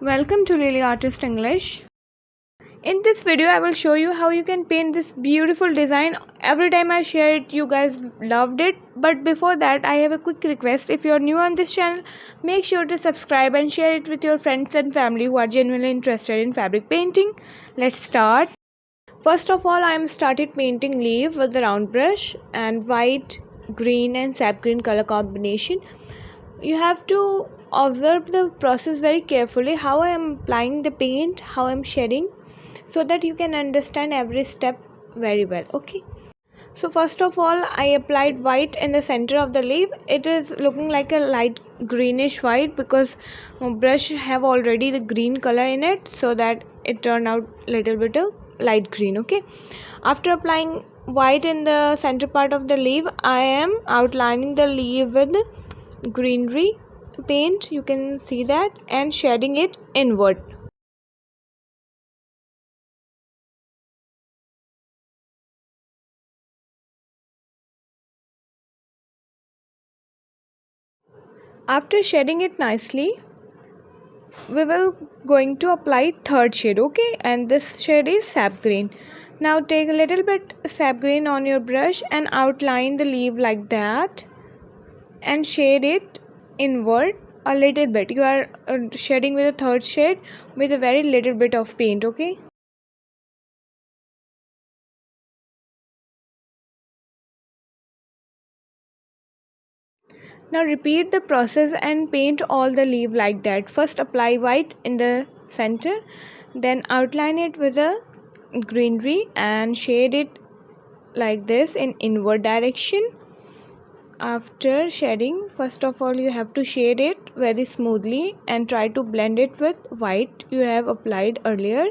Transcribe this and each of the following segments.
Welcome to Lily Artist English. In this video I will show you how you can paint this beautiful design. Every time I share it you guys loved it, but before that I have a quick request. If you are new on this channel, make sure to subscribe and share it with your friends and family who are genuinely interested in fabric painting. Let's start. First of all, I am started painting leaf with the round brush and white, green and sap green color combination. You have to observe the process very carefully, how I am applying the paint, how I am shading, so that you can understand every step very well. Okay, so first of all I applied white in the center of the leaf. It is looking like a light greenish white because brush have already the green color in it, so that it turned out little bit of light green. Okay, after applying white in the center part of the leaf, I am outlining the leaf with greenery paint, you can see that, and shading it inward. After shading it nicely, we will going to apply third shade. Okay, and this shade is sap green. Now take a little bit sap green on your brush and outline the leaf like that and shade it inward a little bit. You are shading with a third shade with a very little bit of paint. Okay, now repeat the process and paint all the leaf like that. First apply white in the center, then outline it with a greenery and shade it like this in inward direction. After shading, first of all you have to shade it very smoothly and try to blend it with white you have applied earlier.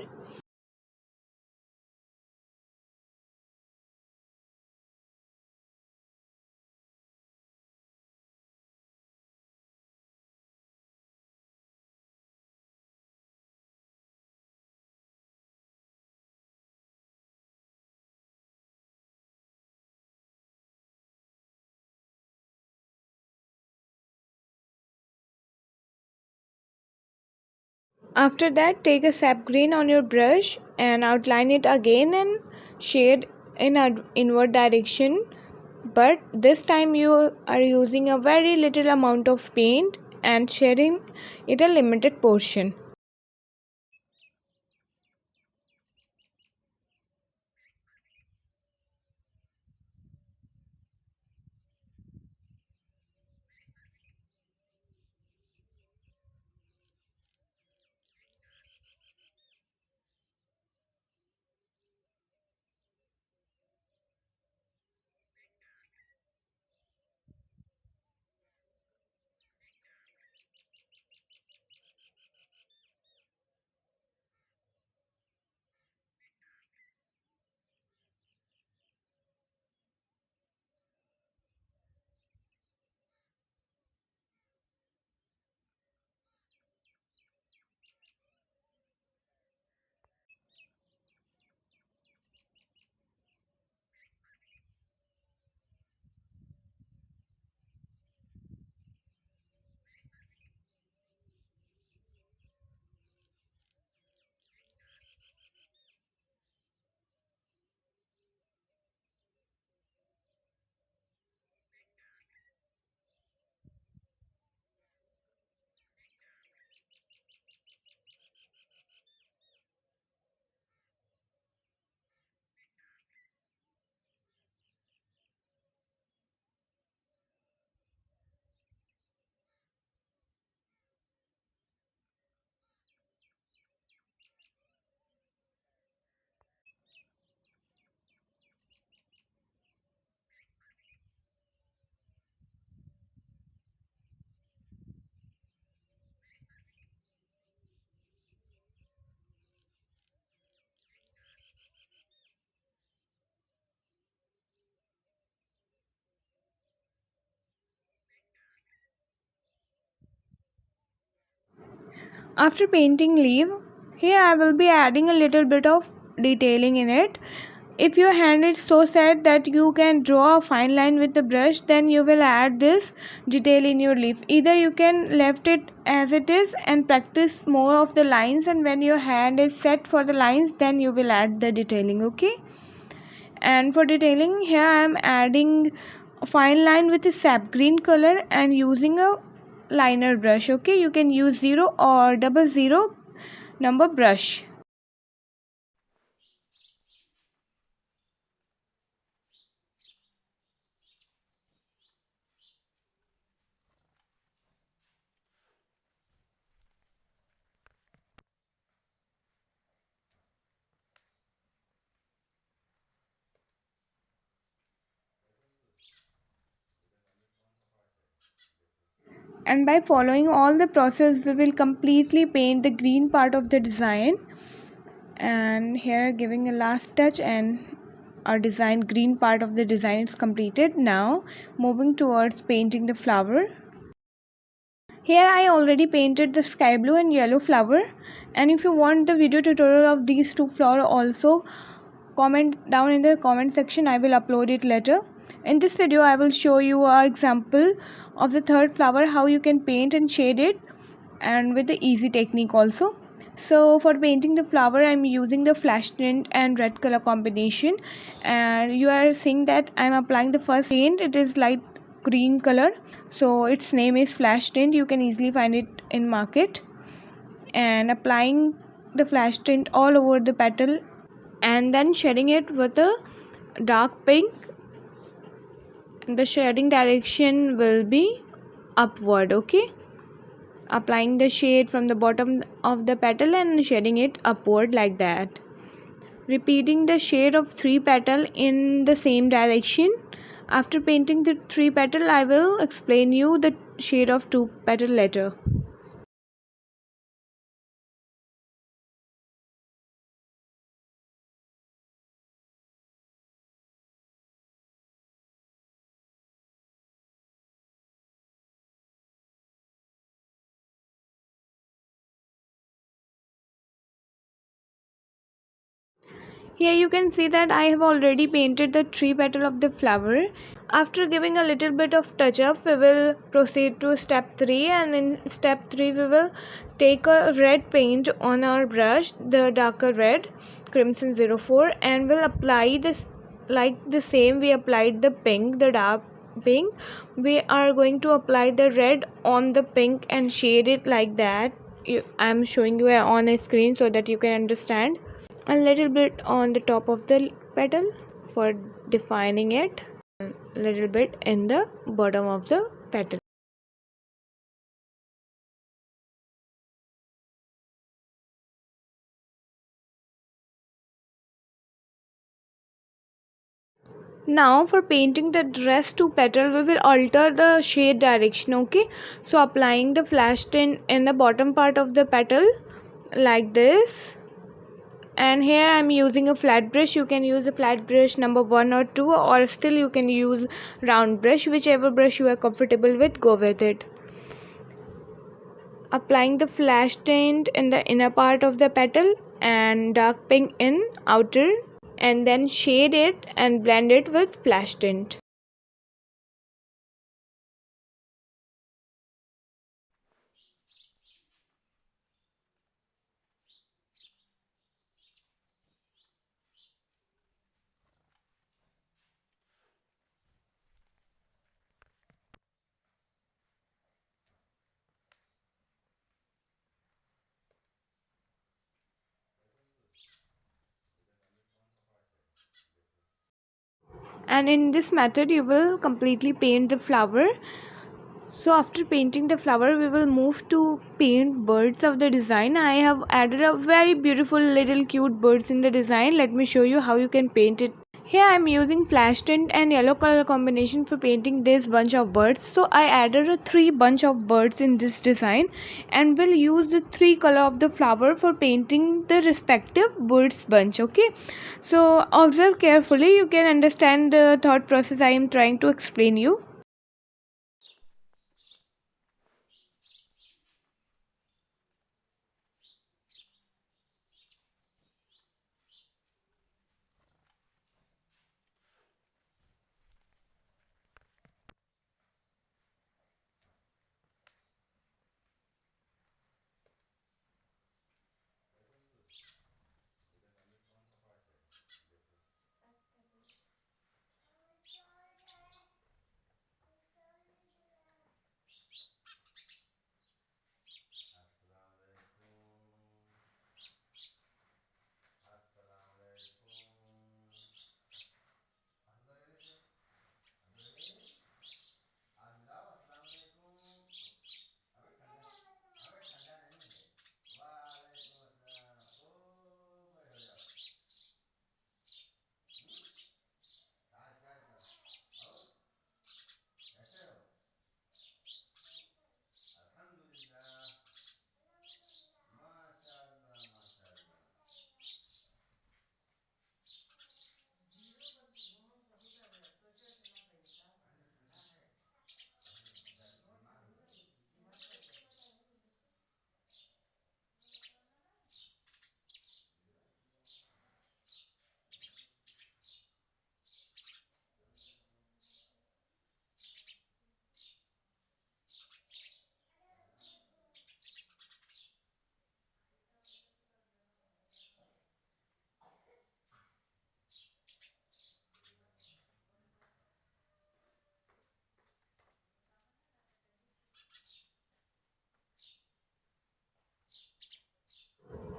After that, take a sap green on your brush and outline it again and shade in an inward direction, but this time you are using a very little amount of paint and shading it a limited portion. After painting leaf, here I will be adding a little bit of detailing in it. If your hand is so set that you can draw a fine line with the brush, then you will add this detail in your leaf. Either you can left it as it is and practice more of the lines, and when your hand is set for the lines, then you will add the detailing. Okay, and for detailing, here I am adding a fine line with a sap green color and using a liner brush. Okay, you can use 0 or 00 number brush. And by following all the process, we will completely paint the green part of the design. And here giving a last touch, and our design green part of the design is completed. Now moving towards painting the flower. Here I already painted the sky blue and yellow flower, and if you want the video tutorial of these two flower also, comment down in the comment section. I will upload it later. In this video I will show you an example of the third flower, how you can paint and shade it, and with the easy technique also. So for painting the flower, I'm using the flash tint and red color combination, and you are seeing that I'm applying the first paint. It is light green color, so its name is flash tint. You can easily find it in market. And applying the flash tint all over the petal, and then shading it with a dark pink. The shading direction will be upward. Okay, applying the shade from the bottom of the petal and shading it upward like that, repeating the shade of 3 petal in the same direction. After painting the 3 petal, I will explain you the shade of 2 petal later. Here you can see that I have already painted the 3 petal of the flower. After giving a little bit of touch up, we will proceed to step 3, and in step 3 we will take a red paint on our brush, the darker red, Crimson 04, and we'll apply this like the same we applied the pink, the dark pink. We are going to apply the red on the pink and shade it like that. I'm showing you on a screen so that you can understand. A little bit on the top of the petal for defining it, a little bit in the bottom of the petal. Now for painting the rest 2 petal, we will alter the shade direction. Okay, so applying the flash tint in the bottom part of the petal like this, and here I'm using a flat brush. You can use a flat brush number 1 or 2, or still you can use round brush, whichever brush you are comfortable with, go with it. Applying the flash tint in the inner part of the petal and dark pink in outer, and then shade it and blend it with flash tint. And in this method you will completely paint the flower. So after painting the flower, we will move to paint birds of the design. I have added a very beautiful little cute birds in the design. Let me show you how you can paint it. Here I am using flash tint and yellow color combination for painting this bunch of birds. So I added a 3 bunch of birds in this design, and will use the 3 color of the flower for painting the respective birds bunch. Okay, so observe carefully. You can understand the thought process I am trying to explain you.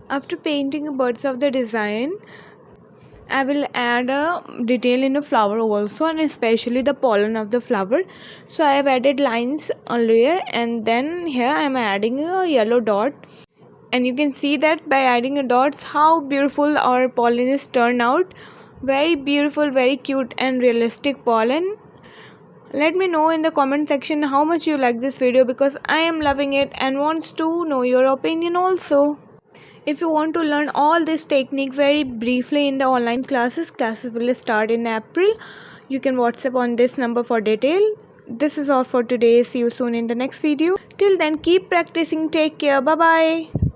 After painting birds of the design, I will add a detail in the flower also, and especially the pollen of the flower. So I have added lines earlier, and then here I am adding a yellow dot, and you can see that by adding a dots how beautiful our pollen is turned out. Very beautiful, very cute and realistic pollen. Let me know in the comment section how much you like this video, because I am loving it and wants to know your opinion also. If you want to learn all this technique very briefly in the online classes will start in April. You can WhatsApp on this number for detail. This is all for today. See you soon in the next video. Till then, keep practicing. Take care. Bye bye.